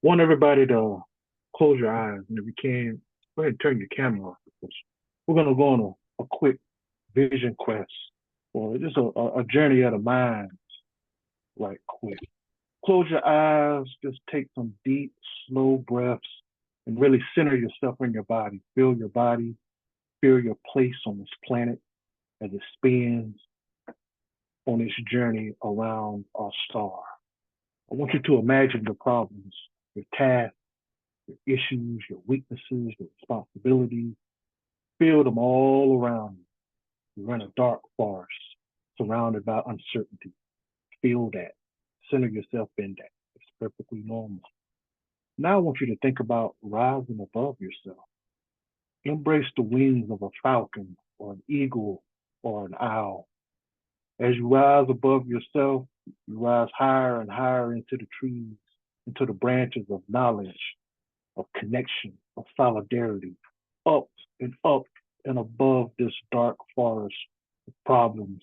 Want everybody to close your eyes, and if you can, go ahead and turn your camera off because we're gonna go on a quick vision quest or just a journey of the mind, right quick. Close your eyes, just take some deep, slow breaths, and really center yourself in your body. Feel your body, feel your place on this planet as it spins on its journey around our star. I want you to imagine your problems, your tasks, your issues, your weaknesses, your responsibilities. Feel them all around you. You're in a dark forest surrounded by uncertainty. Feel that. Center yourself in that. It's perfectly normal. Now I want you to think about rising above yourself. Embrace the wings of a falcon or an eagle or an owl. As you rise above yourself, you rise higher and higher into the trees, into the branches of knowledge, of connection, of solidarity, up up and above this dark forest of problems,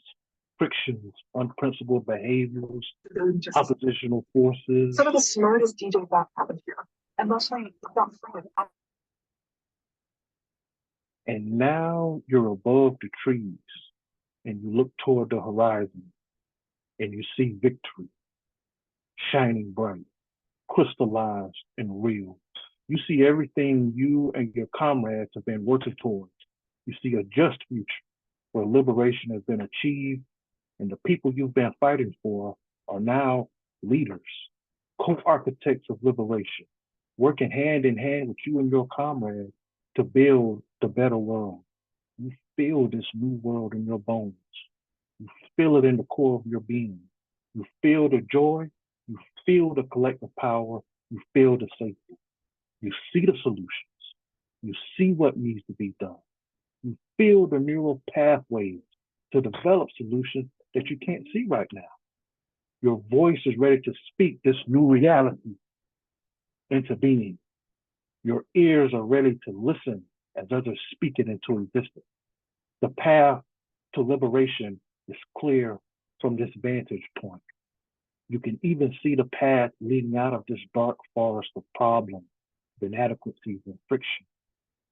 frictions, unprincipled behaviors, oppositional forces. Some of the smartest DJs that happened here, and mostly not friends. And now you're above the trees and you look toward the horizon and you see victory shining bright, crystallized and real. You see everything you and your comrades have been working towards. You see a just future where liberation has been achieved and the people you've been fighting for are now leaders, co-architects of liberation, working hand in hand with you and your comrades to build the better world. You feel this new world in your bones. You feel it in the core of your being. You feel the joy. You feel the collective power. You feel the safety. You see the solutions. You see what needs to be done. You feel the neural pathways to develop solutions that you can't see right now. Your voice is ready to speak this new reality into being. Your ears are ready to listen as others speak it into existence. The path to liberation is clear from this vantage point. You can even see the path leading out of this dark forest of problems, inadequacies, and friction.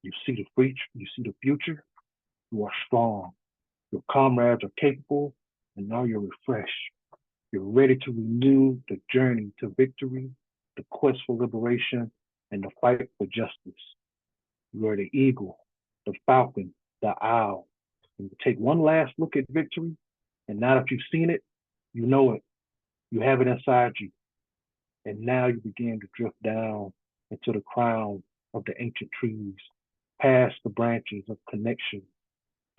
You see the future. You are strong. Your comrades are capable, and now you're refreshed. You're ready to renew the journey to victory, the quest for liberation, and the fight for justice. You are the eagle, the falcon, the owl. And you take one last look at victory, and now that you've seen it, you know it. You have it inside you. And now you begin to drift down into the crown of the ancient trees, past the branches of connection,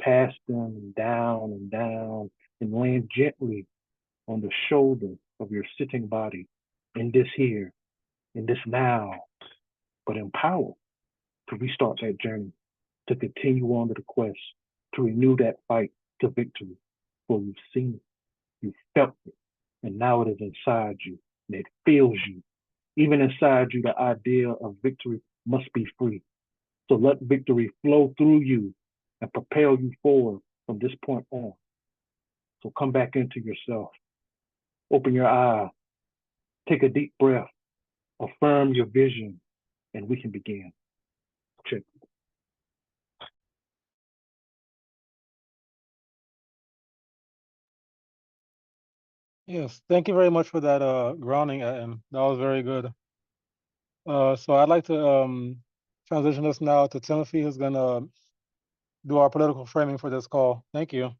past them and down, and land gently on the shoulder of your sitting body in this here, in this now, but empowered to restart that journey, to continue on to the quest, to renew that fight to victory. For you've seen it, you've felt it, and now it is inside you, and it fills you. Even inside you, the idea of victory must be free. So let victory flow through you and propel you forward from this point on. So come back into yourself. Open your eyes. Take a deep breath. Affirm your vision, and we can begin. Check. Yes, thank you very much for that grounding, and that was very good. So I'd like to transition us now to Timothy, who's going to do our political framing for this call. Thank you.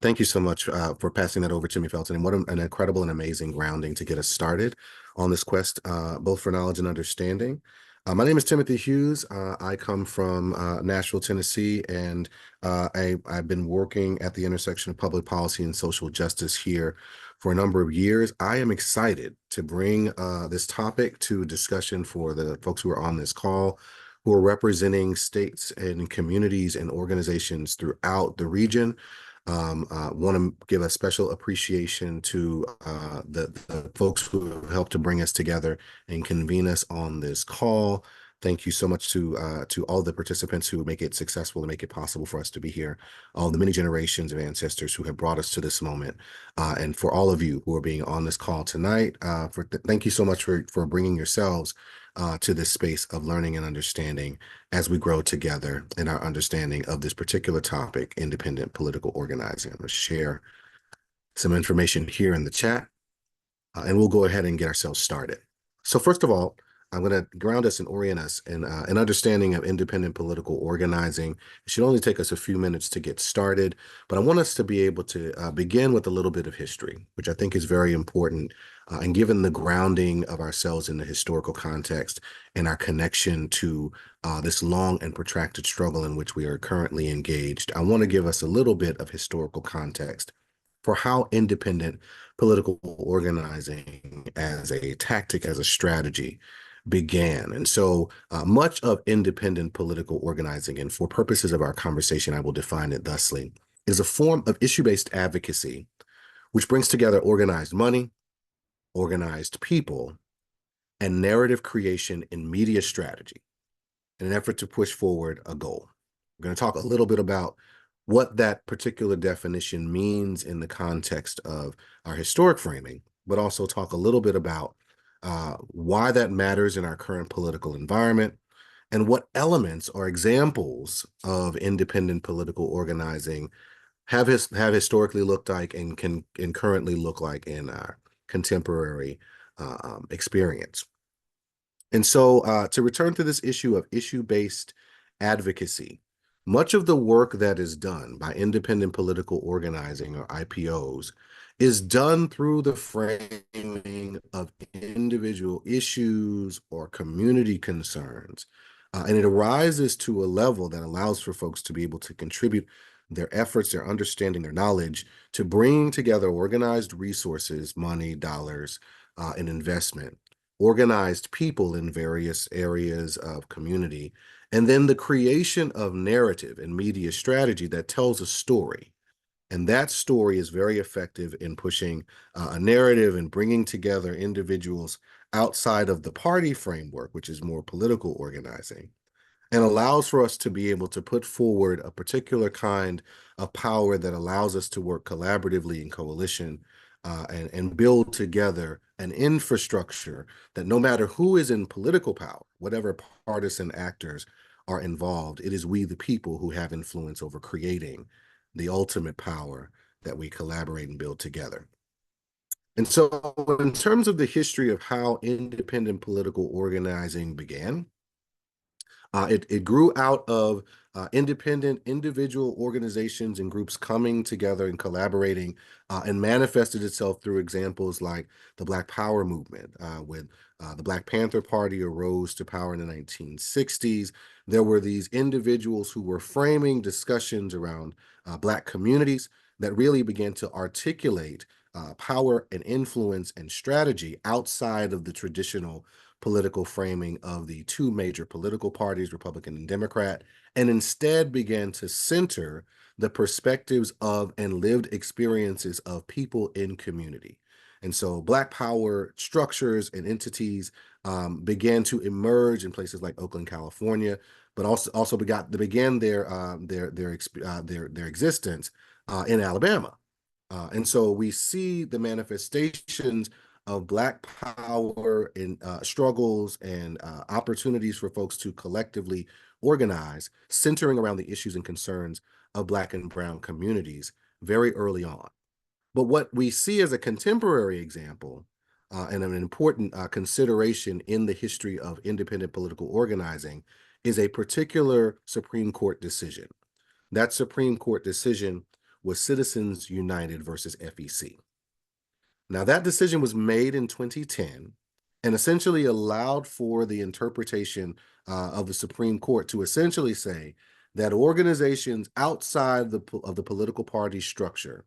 Thank you so much for passing that over to me, Felton. And what an incredible and amazing grounding to get us started on this quest, both for knowledge and understanding. My name is Timothy Hughes. I come from Nashville, Tennessee, and I've been working at the intersection of public policy and social justice here for a number of years. I am excited to bring this topic to discussion for the folks who are on this call, who are representing states and communities and organizations throughout the region. Want to give a special appreciation to the folks who have helped to bring us together and convene us on this call. Thank you so much to all the participants who make it successful and make it possible for us to be here, all the many generations of ancestors who have brought us to this moment, and for all of you who are being on this call tonight. Thank you so much for bringing yourselves to this space of learning and understanding as we grow together in our understanding of this particular topic, independent political organizing. I'm going to share some information here in the chat, and we'll go ahead and get ourselves started. So first of all, I'm going to ground us and orient us in an understanding of independent political organizing. It should only take us a few minutes to get started, but I want us to be able to begin with a little bit of history, which I think is very important. And given the grounding of ourselves in the historical context and our connection to this long and protracted struggle in which we are currently engaged, I want to give us a little bit of historical context for how independent political organizing as a tactic, as a strategy, began. And so much of independent political organizing, and for purposes of our conversation, I will define it thusly, is a form of issue-based advocacy, which brings together organized money, organized people, and narrative creation in media strategy in an effort to push forward a goal. We're going to talk a little bit about what that particular definition means in the context of our historic framing, but also talk a little bit about why that matters in our current political environment, and what elements or examples of independent political organizing have historically looked like and currently look like in our contemporary experience. And so to return to this issue of issue-based advocacy, much of the work that is done by independent political organizing, or IPOs, is done through the framing of individual issues or community concerns. And it arises to a level that allows for folks to be able to contribute their efforts, their understanding, their knowledge to bringing together organized resources, money, dollars, and investment, organized people in various areas of community, and then the creation of narrative and media strategy that tells a story. And that story is very effective in pushing a narrative and bringing together individuals outside of the party framework, which is more political organizing, and allows for us to be able to put forward a particular kind of power that allows us to work collaboratively in coalition and build together an infrastructure that no matter who is in political power, whatever partisan actors are involved, it is we, the people, who have influence over creating the ultimate power that we collaborate and build together. And so in terms of the history of how independent political organizing began, it grew out of independent individual organizations and groups coming together and collaborating, and manifested itself through examples like the Black Power movement, when the Black Panther Party arose to power in the 1960s. There were these individuals who were framing discussions around Black communities that really began to articulate power and influence and strategy outside of the traditional political framing of the two major political parties, Republican and Democrat, and instead began to center the perspectives of and lived experiences of people in community. And so Black power structures and entities began to emerge in places like Oakland, California, but also began their existence in Alabama. And so we see the manifestations of Black power in struggles and opportunities for folks to collectively organize, centering around the issues and concerns of Black and Brown communities very early on. But what we see as a contemporary example and an important consideration in the history of independent political organizing is a particular Supreme Court decision. That Supreme Court decision was Citizens United versus FEC. Now, that decision was made in 2010 and essentially allowed for the interpretation of the Supreme Court to essentially say that organizations outside of the political party structure,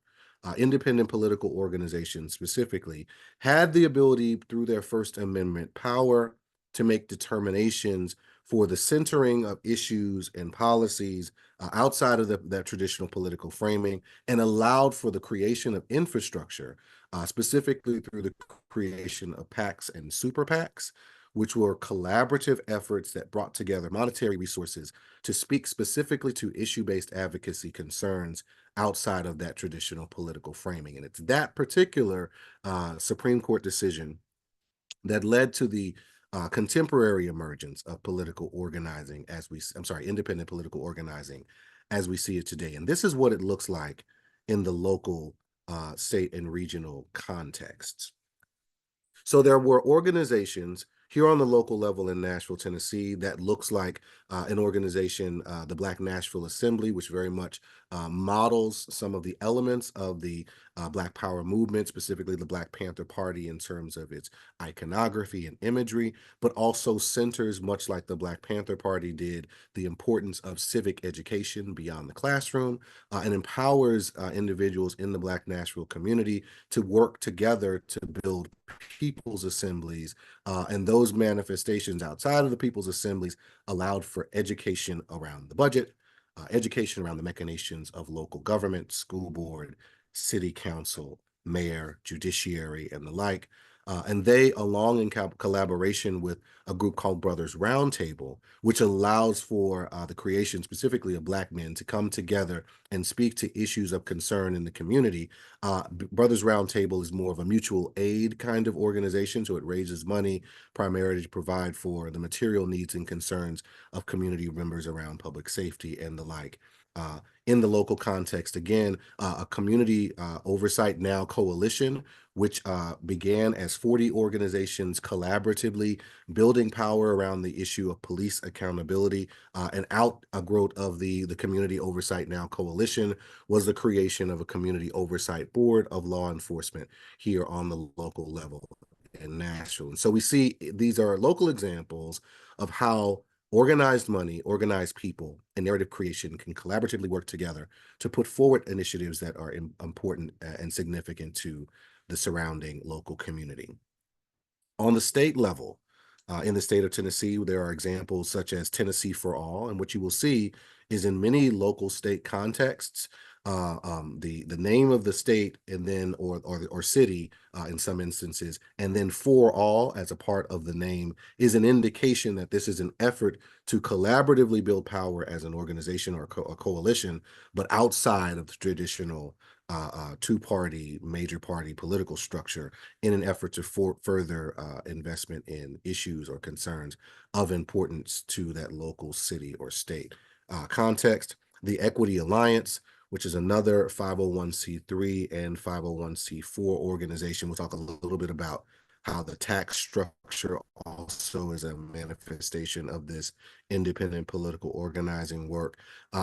independent political organizations specifically, had the ability through their First Amendment power to make determinations for the centering of issues and policies outside of that traditional political framing, and allowed for the creation of infrastructure, specifically through the creation of PACs and super PACs, which were collaborative efforts that brought together monetary resources to speak specifically to issue-based advocacy concerns outside of that traditional political framing. And it's that particular Supreme Court decision that led to the contemporary emergence of political organizing independent political organizing as we see it today. And this is what it looks like in the local, state, and regional contexts. So there were organizations here on the local level in Nashville, Tennessee, that looks like an organization, the Black Nashville Assembly, which very much models some of the elements of the Black Power movement, specifically the Black Panther Party in terms of its iconography and imagery, but also centers, much like the Black Panther Party did, the importance of civic education beyond the classroom, and empowers individuals in the Black Nashville community to work together to build people's assemblies, and those manifestations outside of the people's assemblies allowed for education around the budget, education around the machinations of local government, school board, city council, mayor, judiciary, and the like. And they, along in collaboration with a group called Brothers Roundtable, which allows for the creation specifically of Black men to come together and speak to issues of concern in the community. Brothers Roundtable is more of a mutual aid kind of organization, so it raises money primarily to provide for the material needs and concerns of community members around public safety and the like. In the local context, again, a community oversight now coalition, which began as 40 organizations collaboratively building power around the issue of police accountability, and outgrowth of the Community Oversight Now Coalition was the creation of a community oversight board of law enforcement here on the local level in Nashville. And so we see these are local examples of how organized money, organized people, and narrative creation can collaboratively work together to put forward initiatives that are important and significant to the surrounding local community. On the state level, in the state of Tennessee, there are examples such as Tennessee for All, and what you will see is in many local state contexts, the name of the state and then or city in some instances, and then for all as a part of the name is an indication that this is an effort to collaboratively build power as an organization or a coalition, but outside of the traditional two-party, major party political structure in an effort to further investment in issues or concerns of importance to that local city or state. Context, the Equity Alliance, which is another 501c3 and 501c4 organization. We'll talk a little bit about how the tax structure also is a manifestation of this independent political organizing work.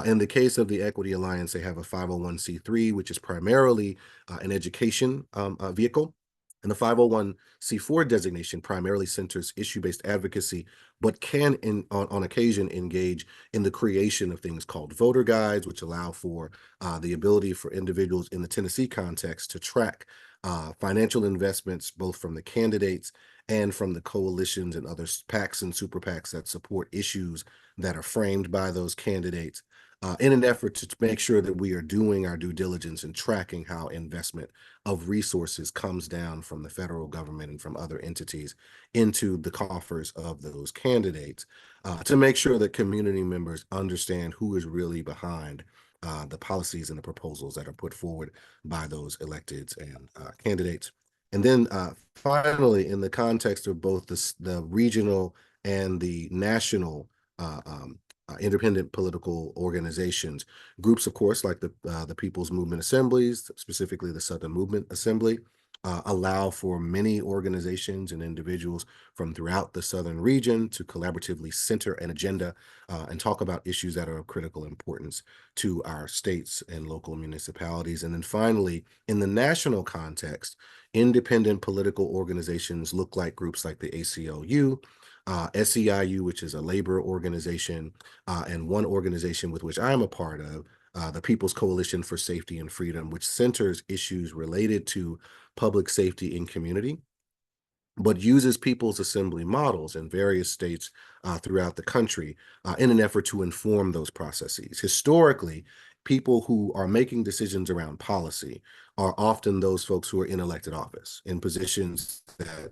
In the case of the Equity Alliance, they have a 501c3, which is primarily an education vehicle. And the 501c4 designation primarily centers issue-based advocacy, but can, on occasion, engage in the creation of things called voter guides, which allow for the ability for individuals in the Tennessee context to track financial investments, both from the candidates and from the coalitions and other PACs and super PACs that support issues that are framed by those candidates, in an effort to make sure that we are doing our due diligence and tracking how investment of resources comes down from the federal government and from other entities into the coffers of those candidates, to make sure that community members understand who is really behind the policies and the proposals that are put forward by those electeds and candidates. And then finally, in the context of both the regional and the national independent political organizations, groups, of course, like the People's Movement Assemblies, specifically the Southern Movement Assembly, allow for many organizations and individuals from throughout the Southern region to collaboratively center an agenda and talk about issues that are of critical importance to our states and local municipalities. And then finally, in the national context, independent political organizations look like groups like the ACLU, SEIU, which is a labor organization, and one organization with which I'm a part of, the People's Coalition for Safety and Freedom, which centers issues related to public safety in community, but uses people's assembly models in various states throughout the country in an effort to inform those processes. Historically, people who are making decisions around policy are often those folks who are in elected office, in positions that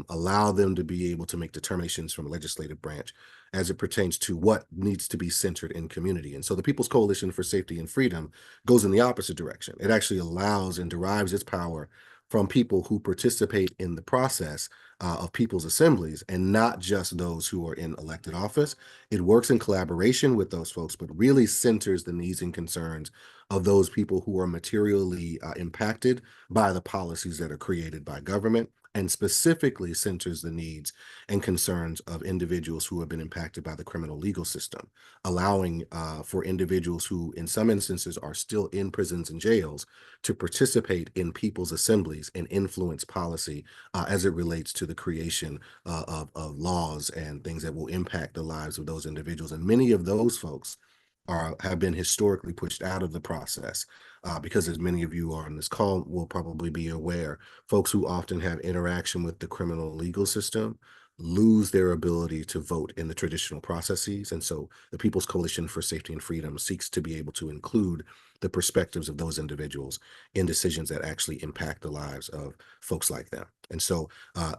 allow them to be able to make determinations from a legislative branch as it pertains to what needs to be centered in community. And so the People's Coalition for Safety and Freedom goes in the opposite direction. It actually allows and derives its power from people who participate in the process of people's assemblies, and not just those who are in elected office. It works in collaboration with those folks, but really centers the needs and concerns of those people who are materially impacted by the policies that are created by government, and specifically centers the needs and concerns of individuals who have been impacted by the criminal legal system, allowing for individuals who in some instances are still in prisons and jails to participate in people's assemblies and influence policy as it relates to the creation of laws and things that will impact the lives of those individuals. And many of those folks have been historically pushed out of the process because, as many of you on this call will probably be aware, folks who often have interaction with the criminal legal system lose their ability to vote in the traditional processes. And so the People's Coalition for Safety and Freedom seeks to be able to include the perspectives of those individuals in decisions that actually impact the lives of folks like them. And so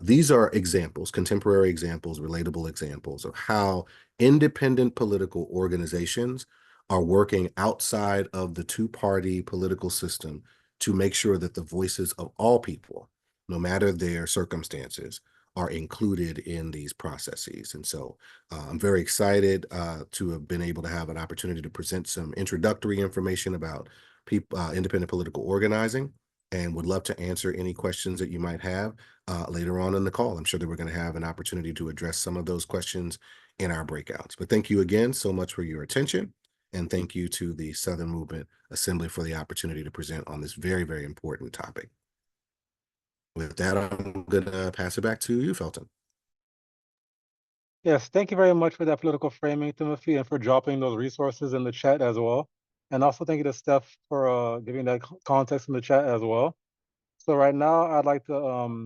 these are examples, contemporary examples, relatable examples of how independent political organizations are working outside of the two-party political system to make sure that the voices of all people, no matter their circumstances, are included in these processes. And so I'm very excited to have been able to have an opportunity to present some introductory information about independent political organizing, and would love to answer any questions that you might have later on in the call. I'm sure that we're going to have an opportunity to address some of those questions in our breakouts. But thank you again so much for your attention. And thank you to the Southern Movement Assembly for the opportunity to present on this very, very important topic. With that, I'm going to pass it back to you, Felton. Yes, thank you very much for that political framing, Timothy, and for dropping those resources in the chat as well. And also thank you to Steph for giving that context in the chat as well. So right now, I'd like to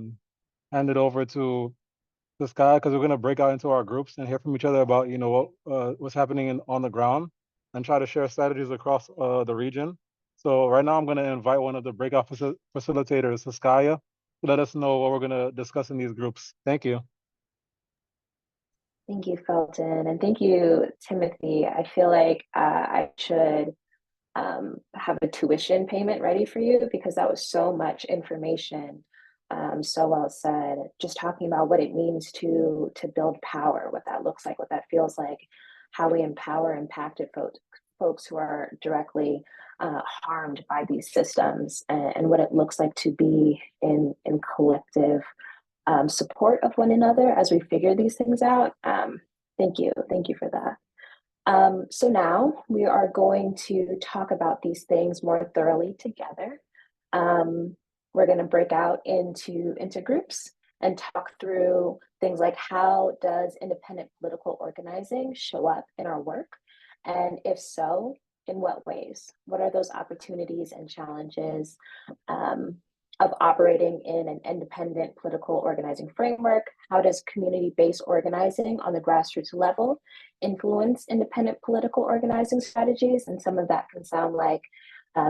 hand it over to this guy, because we're going to break out into our groups and hear from each other about, you know, what's happening on the ground, and try to share strategies across the region. So right now, I'm going to invite one of the breakout facilitators, Saskaya, to let us know what we're going to discuss in these groups. Thank you. Thank you, Felton, and thank you, Timothy. I feel like I should have a tuition payment ready for you, because that was so much information, so well said. Just talking about what it means to build power, what that looks like, what that feels like, how we empower impacted folks who are directly harmed by these systems, and what it looks like to be in collective support of one another as we figure these things out. Thank you for that. So now we are going to talk about these things more thoroughly together. We're going to break out into groups and talk through things like, how does independent political organizing show up in our work? And if so, in what ways? What are those opportunities and challenges of operating in an independent political organizing framework? How does community-based organizing on the grassroots level influence independent political organizing strategies? And some of that can sound like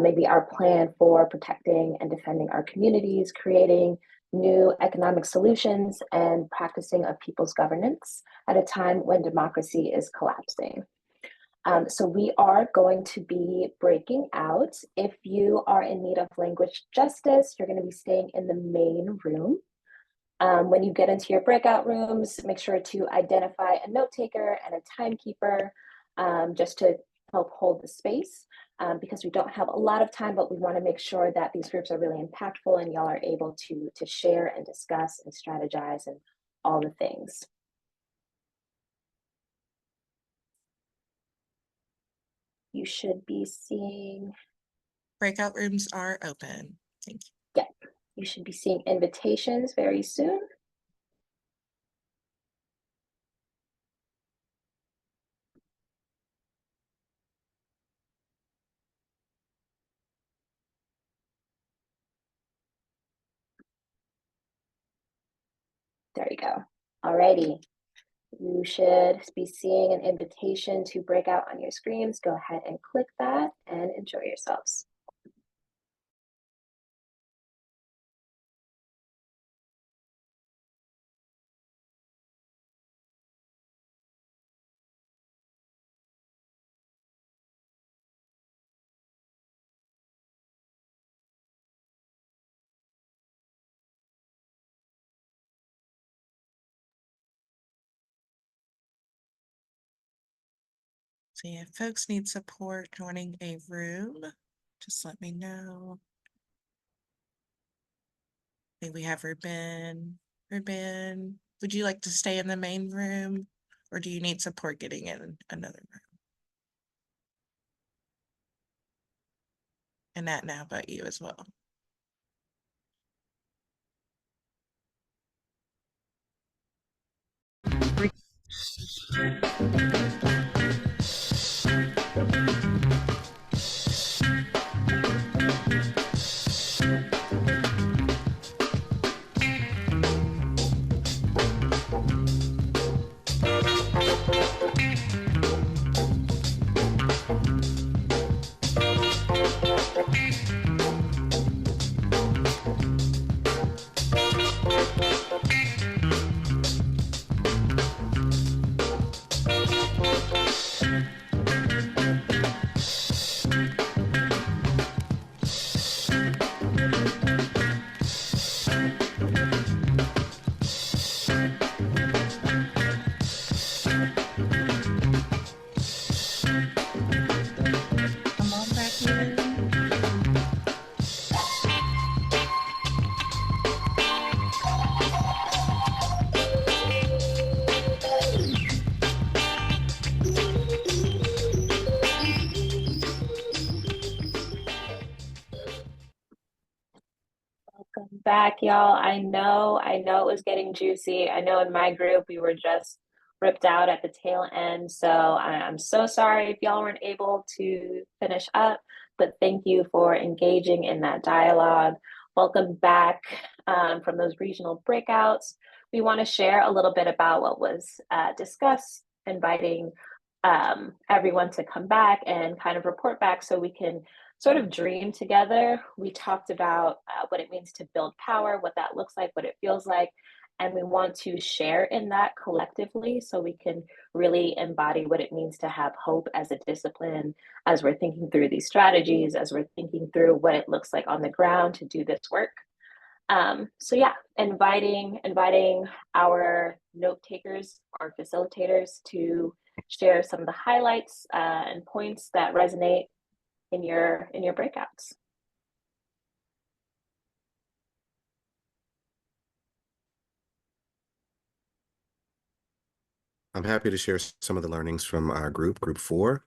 maybe our plan for protecting and defending our communities, creating new economic solutions, and practicing of people's governance at a time when democracy is collapsing. So we are going to be breaking out. If you are in need of language justice, you're going to be staying in the main room. When you get into your breakout rooms, make sure to identify a note taker and a timekeeper, just to help hold the space, because we don't have a lot of time, but we want to make sure that these groups are really impactful and y'all are able to share and discuss and strategize and all the things. You should be seeing... Breakout rooms are open. Thank you. Yeah, you should be seeing invitations very soon. There we go. Alrighty. You should be seeing an invitation to break out on your screens. Go ahead and click that and enjoy yourselves. So yeah, if folks need support joining a room, just let me know. I think we have Ruben. Ruben, would you like to stay in the main room or do you need support getting in another room? And that now about you as well. Come on back in. Welcome back, y'all. I know it was getting juicy. I know in my group we were just ripped out at the tail end. So I'm so sorry if y'all weren't able to finish up, but thank you for engaging in that dialogue. Welcome back from those regional breakouts. We want to share a little bit about what was discussed, inviting everyone to come back and kind of report back so we can sort of dream together. We talked about what it means to build power, what that looks like, what it feels like, and we want to share in that collectively so we can really embody what it means to have hope as a discipline, as we're thinking through these strategies, as we're thinking through what it looks like on the ground to do this work. So yeah, inviting our note takers, our facilitators to share some of the highlights and points that resonate in your breakouts. I'm happy to share some of the learnings from our group 4.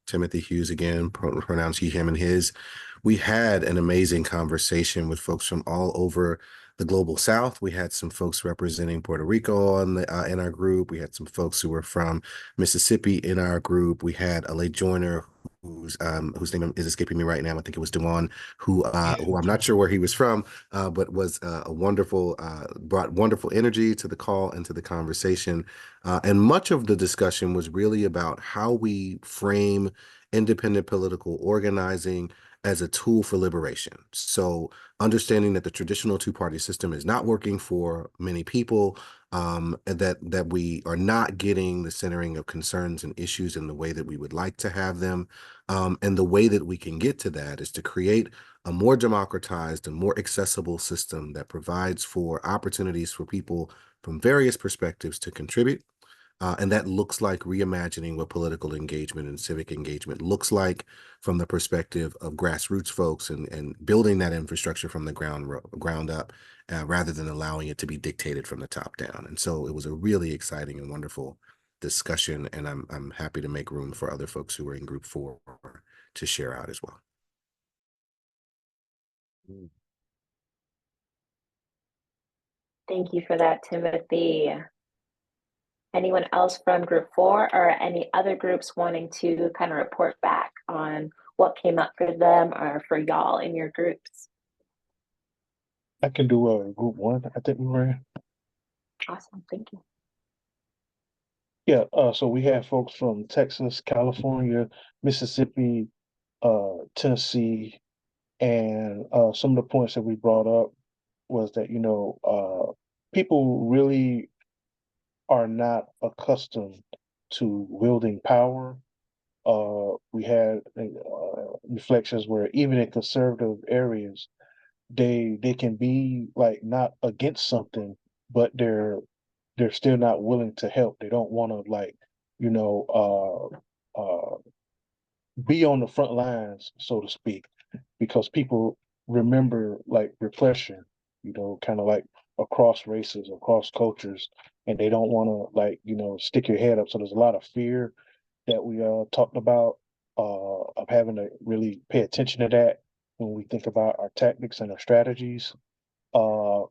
Timothy Hughes, again, pronounced he, him, and his. We had an amazing conversation with folks from all over the global South. We had some folks representing Puerto Rico on the in our group. We had some folks who were from Mississippi in our group. We had a late joiner whose name is escaping me right now. I think it was Dewan, who I'm not sure where he was from, but was a wonderful, brought wonderful energy to the call and to the conversation. And much of the discussion was really about how we frame independent political organizing as a tool for liberation. So understanding that the traditional two-party system is not working for many people, and that we are not getting the centering of concerns and issues in the way that we would like to have them. And the way that we can get to that is to create a more democratized and more accessible system that provides for opportunities for people from various perspectives to contribute. And that looks like reimagining what political engagement and civic engagement looks like from the perspective of grassroots folks and building that infrastructure from the ground up rather than allowing it to be dictated from the top down. And so it was a really exciting and wonderful discussion, and I'm happy to make room for other folks who are in group 4 to share out as well. Thank you for that, Timothy. Anyone else from group 4 or any other groups wanting to kind of report back on what came up for them or for y'all in your groups? I can do group 1. I think we ran. Awesome, thank you. Yeah, so we had folks from Texas, California, Mississippi, Tennessee, and some of the points that we brought up was that, people really are not accustomed to wielding power. We had reflections where even in conservative areas, they can be like not against something, but they're still not willing to help. They don't want to like, you know, be on the front lines, so to speak, because people remember like repression, kind of like across races, across cultures, and they don't want to like, stick your head up. So there's a lot of fear that we talked about of having to really pay attention to that when we think about our tactics and our strategies. Uh,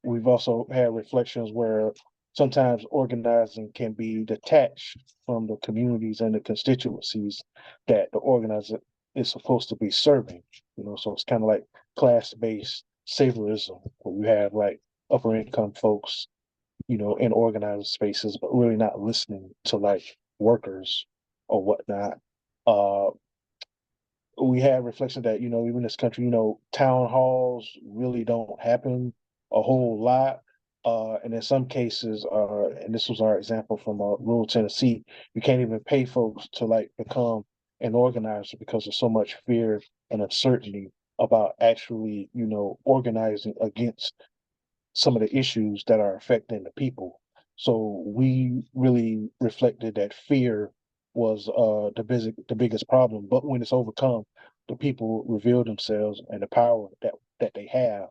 We've also had reflections where sometimes organizing can be detached from the communities and the constituencies that the organizer is supposed to be serving. So it's kind of like class-based saviorism, where you have like upper income folks, in organized spaces, but really not listening to like workers or whatnot. Uh, we have reflection that, even in this country, town halls really don't happen a whole lot. And in some cases, and this was our example from rural Tennessee, you can't even pay folks to like become an organizer because there's so much fear and uncertainty about actually, organizing against some of the issues that are affecting the people. So we really reflected that fear was the biggest problem. But when it's overcome, the people reveal themselves and the power that they have.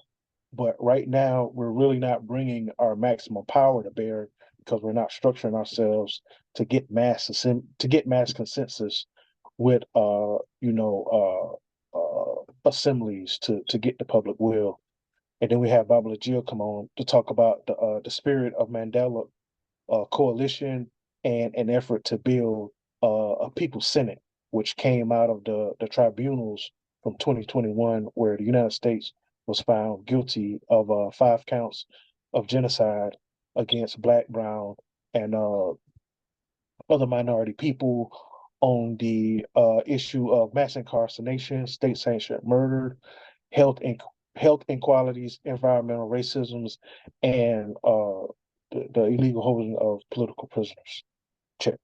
But right now, we're really not bringing our maximum power to bear because we're not structuring ourselves to get mass consensus with assemblies to get the public will. And then we have Baba Jill come on to talk about the spirit of Mandela coalition and an effort to build a People's Senate, which came out of the tribunals from 2021, where the United States was found guilty of 5 counts of genocide against Black, Brown, and other minority people on the issue of mass incarceration, state-sanctioned murder, health and health inequalities, environmental racisms, and the illegal holding of political prisoners. Check.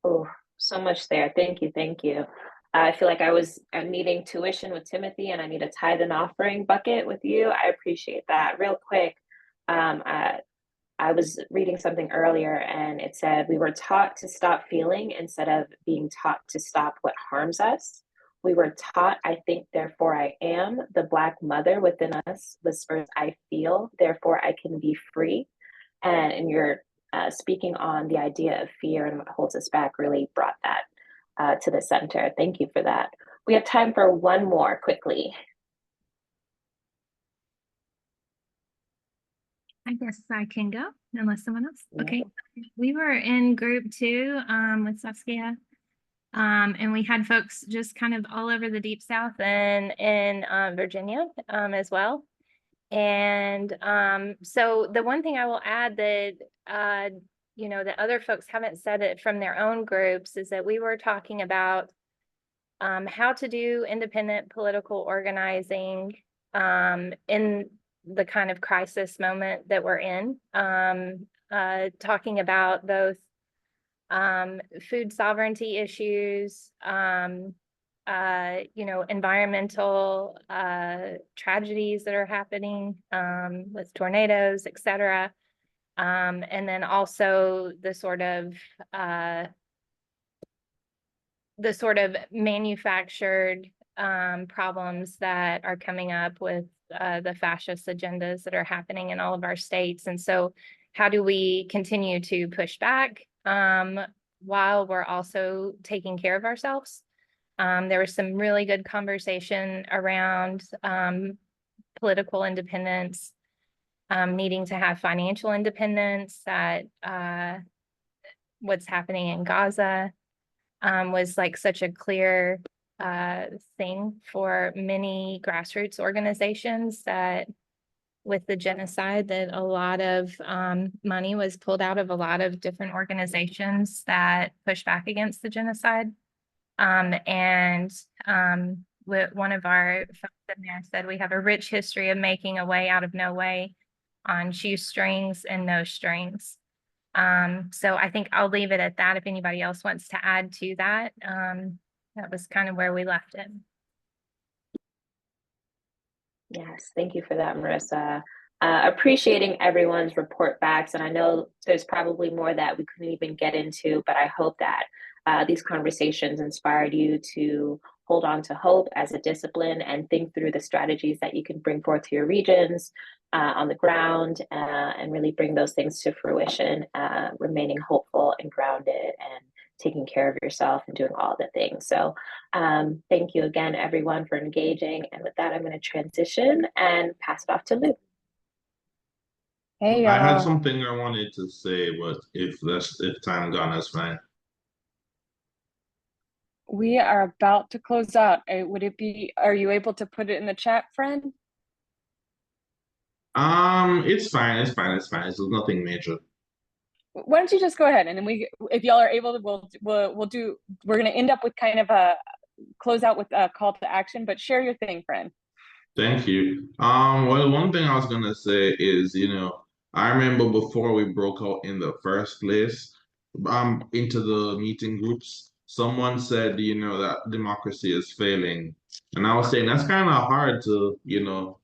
Oh, so much there. Thank you. Thank you. I feel like I'm needing tuition with Timothy and I need a tithe and offering bucket with you. I appreciate that. Real quick, I was reading something earlier and it said we were taught to stop feeling instead of being taught to stop what harms us. We were taught, I think, therefore I am. The Black mother within us whispers, I feel, therefore I can be free. And you're speaking on the idea of fear and what holds us back really brought that to the center. Thank you for that. We have time for one more quickly. I guess I can go unless someone else. Okay. We were in group 2 with Saskia. And we had folks just kind of all over the Deep South and in Virginia as well. And so the one thing I will add that, that other folks haven't said it from their own groups is that we were talking about how to do independent political organizing in the kind of crisis moment that we're in, talking about both food sovereignty issues, environmental tragedies that are happening with tornadoes, et cetera. And then also the sort of manufactured problems that are coming up with the fascist agendas that are happening in all of our states. And so how do we continue to push back while we're also taking care of ourselves? There was some really good conversation around political independence, needing to have financial independence, that what's happening in Gaza was like such a clear thing for many grassroots organizations that with the genocide, that a lot of money was pulled out of a lot of different organizations that push back against the genocide. One of our folks in there said we have a rich history of making a way out of no way on shoestrings and no strings. So I think I'll leave it at that. If anybody else wants to add to that, that was kind of where we left it. Yes, thank you for that, Marissa. Appreciating everyone's report backs, and I know there's probably more that we couldn't even get into, but I hope that these conversations inspired you to hold on to hope as a discipline and think through the strategies that you can bring forth to your regions on the ground and really bring those things to fruition, remaining hopeful and grounded and taking care of yourself and doing all the things. So thank you again, everyone, for engaging. And with that, I'm going to transition and pass it off to Luke. Hey, I had y'all. something I wanted to say, but if time gone, that's fine. We are about to close out. Are you able to put it in the chat, friend? It's fine. It's nothing major. Why don't you just go ahead, and then if y'all are able to, we're going to end up with kind of a close out with a call to action, but share your thing, friend. Thank you. Well, one thing I was gonna say is, I remember before we broke out in the first place, into the meeting groups, someone said, that democracy is failing. And I was saying that's kind of hard to,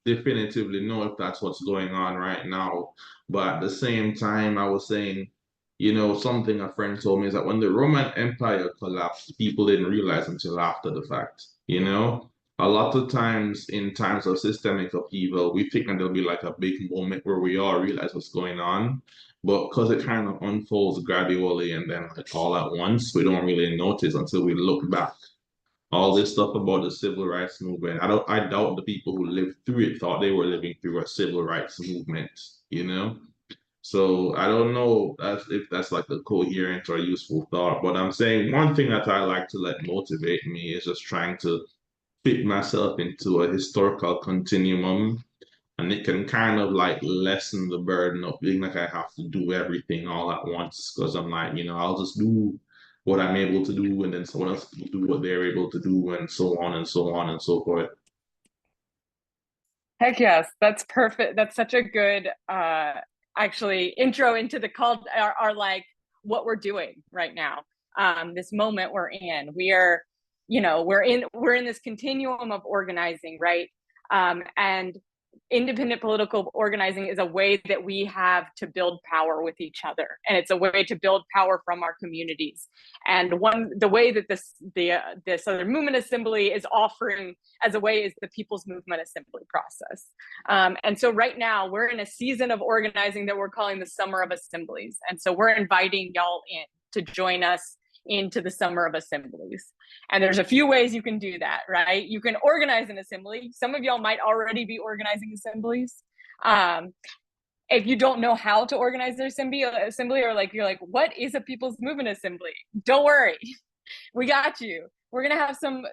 definitively know if that's what's going on right now. But at the same time, I was saying, something a friend told me is that when the Roman Empire collapsed, people didn't realize until after the fact, A lot of times in times of systemic upheaval, we think that there'll be like a big moment where we all realize what's going on. But because it kind of unfolds gradually and then like all at once, we don't really notice until we look back. All this stuff about the civil rights movement, I doubt the people who lived through it thought they were living through a civil rights movement, So I don't know if that's like a coherent or useful thought, but I'm saying one thing that I like to let motivate me is just trying to fit myself into a historical continuum, and it can kind of like lessen the burden of being like I have to do everything all at once, because I'm like, I'll just do what I'm able to do, and then someone else will do what they're able to do, and so on and so on and so forth. Heck yes, that's perfect. That's such a good actually intro into the call, our like what we're doing right now. This moment we're in. We are, we're in this continuum of organizing, right? And independent political organizing is a way that we have to build power with each other, and it's a way to build power from our communities. And the way that the Southern Movement Assembly is offering as a way is the People's Movement Assembly process. And so right now we're in a season of organizing that we're calling the Summer of Assemblies, and so we're inviting y'all in to join us into the Summer of Assemblies. And there's a few ways you can do that, right? You can organize an assembly. Some of y'all might already be organizing assemblies. If you don't know how to organize an assembly, or like you're like, what is a People's Movement Assembly? Don't worry, we got you. We're gonna have some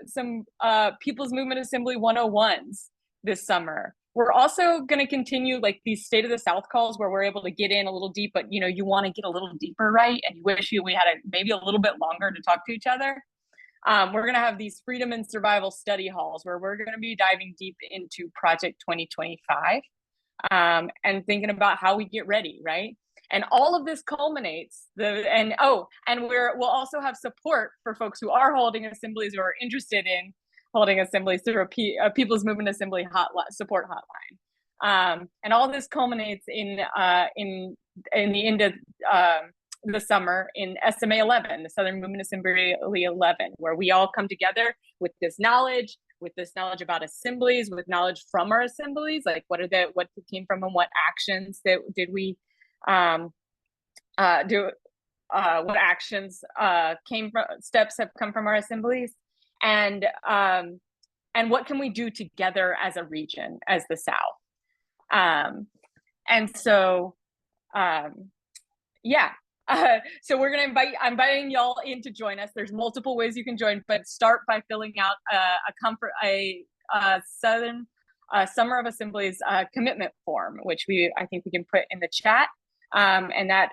People's Movement Assembly 101s this summer. We're also going to continue like these State of the South calls where we're able to get in a little deep, but you want to get a little deeper, right? And you wish we had maybe a little bit longer to talk to each other. We're going to have these Freedom and Survival study halls where we're going to be diving deep into Project 2025 and thinking about how we get ready, right? And all of this culminates we'll also have support for folks who are holding assemblies or are interested in holding assemblies through a People's Movement Assembly support hotline. And all this culminates in the end of the summer in SMA 11, the Southern Movement Assembly 11, where we all come together with this knowledge about assemblies, with knowledge from our assemblies, like what came from them, what actions did we do, what actions steps have come from our assemblies, and what can we do together as a region, as the South. So we're gonna I'm inviting y'all in to join us. There's multiple ways you can join, but start by filling out a Southern Summer of Assembly's commitment form, which I think we can put in the chat. And that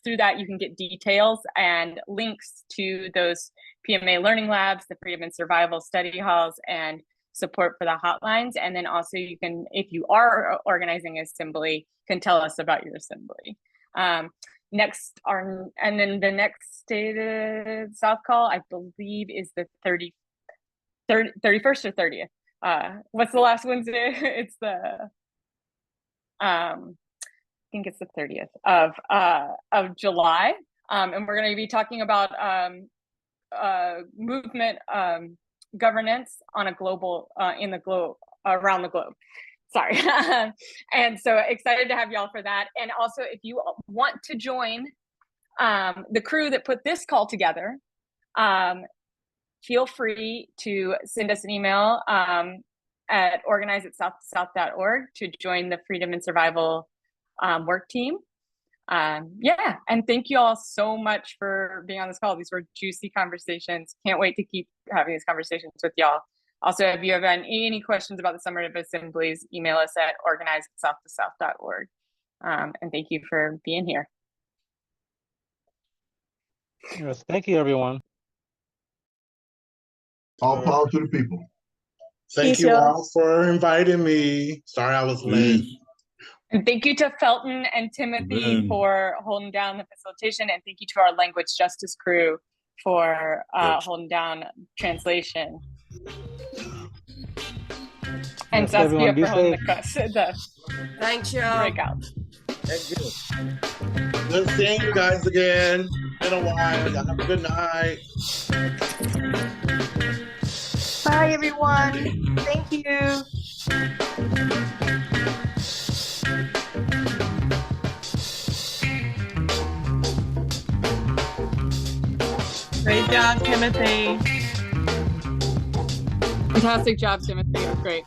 through that you can get details and links to those PMA learning labs, the Freedom and Survival study halls, and support for the hotlines. And then also you can, if you are organizing assembly, can tell us about your assembly. And then the next stated South call, I believe, is the 31st or 30th. What's the last Wednesday? It's the I think it's the 30th of July, and we're going to be talking about movement governance on a global around the globe. Sorry. And so excited to have y'all for that. And also, if you want to join the crew that put this call together, feel free to send us an email at organize@south2south.org to join the Freedom and Survival work team. Yeah, and thank you all so much for being on this call. These were juicy conversations. Can't wait to keep having these conversations with y'all. Also, if you have any questions about the Summer of Assemblies, email us at organize@south2south.org. And thank you for being here. Yes, thank you, everyone. All power to the people. Thank you all for inviting me. Sorry I was late. And thank you to Felton and Timothy for holding down the facilitation, and thank you to our language justice crew for holding down translation. And Saskia for holding the Thanks, y'all. breakout. Good seeing you guys again. Been a while. Y'all have a good night. Bye, everyone. Thank you. Great job, Timothy. Fantastic job, Timothy. It was great.